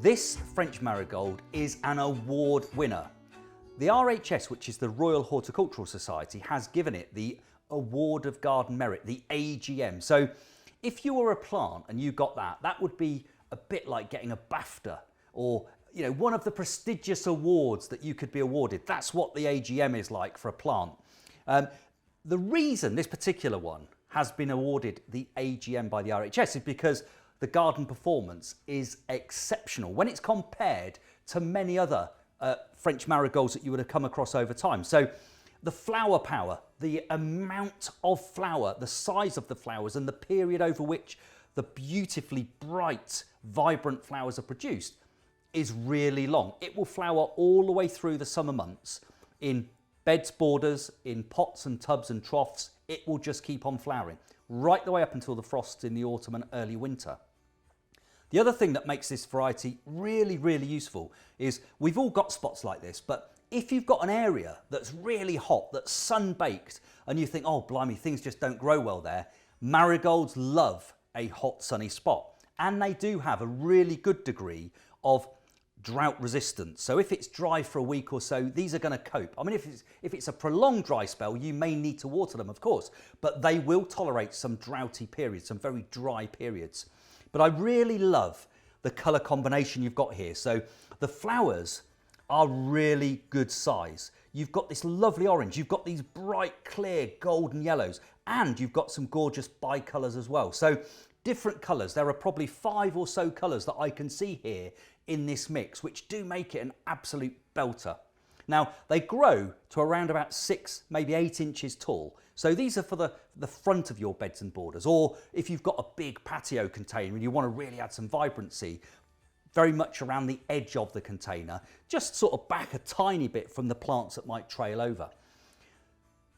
This French Marigold is an award winner. The RHS, which is the Royal Horticultural Society, has given it the Award of Garden Merit, the AGM. So if you were a plant and you got that, that would be a bit like getting a BAFTA or one of the prestigious awards that you could be awarded. That's what the AGM is like for a plant. The reason this particular one has been awarded the AGM by the RHS is because the garden performance is exceptional when it's compared to many other French marigolds that you would have come across over time. So the flower power, the amount of flower, the size of the flowers and the period over which the beautifully bright, vibrant flowers are produced is really long. It will flower all the way through the summer months in beds, borders, in pots and tubs and troughs. It will just keep on flowering right the way up until the frosts in the autumn and early winter. The other thing that makes this variety really, really useful is we've all got spots like this, but if you've got an area that's really hot, that's sun-baked, and you think, oh, blimey, things just don't grow well there, marigolds love a hot, sunny spot. And they do have a really good degree of drought resistance. So if it's dry for a week or so, these are going to cope. I mean, if it's a prolonged dry spell, you may need to water them, of course, but they will tolerate some droughty periods, some very dry periods. But I really love the colour combination you've got here. So the flowers are really good size. You've got this lovely orange, you've got these bright, clear golden yellows, and you've got some gorgeous bi-colours as well. So different colours. There are probably 5 or so colours that I can see here in this mix, which do make it an absolute belter. Now, they grow to around about 6, maybe 8 inches tall. So these are for the front of your beds and borders, or if you've got a big patio container and you want to really add some vibrancy, very much around the edge of the container, just sort of back a tiny bit from the plants that might trail over.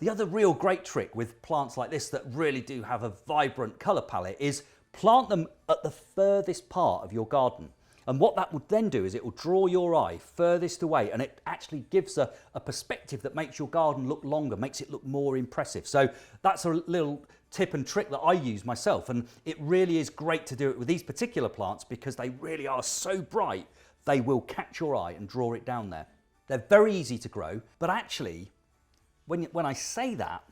The other real great trick with plants like this that really do have a vibrant colour palette is plant them at the furthest part of your garden. And what that would then do is it will draw your eye furthest away, and it actually gives a perspective that makes your garden look longer, makes it look more impressive. So that's a little tip and trick that I use myself, and it really is great to do it with these particular plants because they really are so bright, they will catch your eye and draw it down there. They're very easy to grow, but actually, when I say that,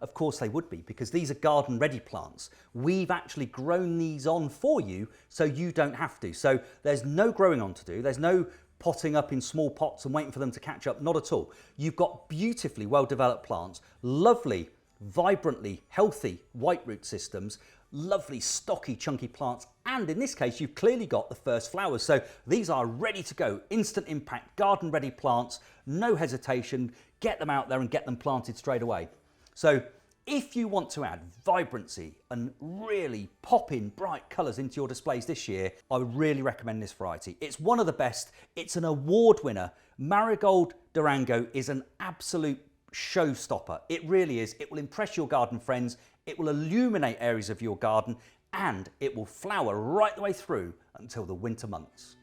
of course they would be, because these are garden ready plants. We've actually grown these on for you so you don't have to. So there's no growing on to do. There's no potting up in small pots and waiting for them to catch up. Not at all. You've got beautifully well developed plants, lovely, vibrantly healthy white root systems, lovely stocky chunky plants, and in this case you've clearly got the first flowers. So these are ready to go, instant impact, garden ready plants, no hesitation, get them out there and get them planted straight away. So if you want to add vibrancy and really pop in bright colours into your displays this year, I would really recommend this variety. It's one of the best. It's an award winner. Marigold Durango is an absolute showstopper. It really is. It will impress your garden friends. It will illuminate areas of your garden, and it will flower right the way through until the winter months.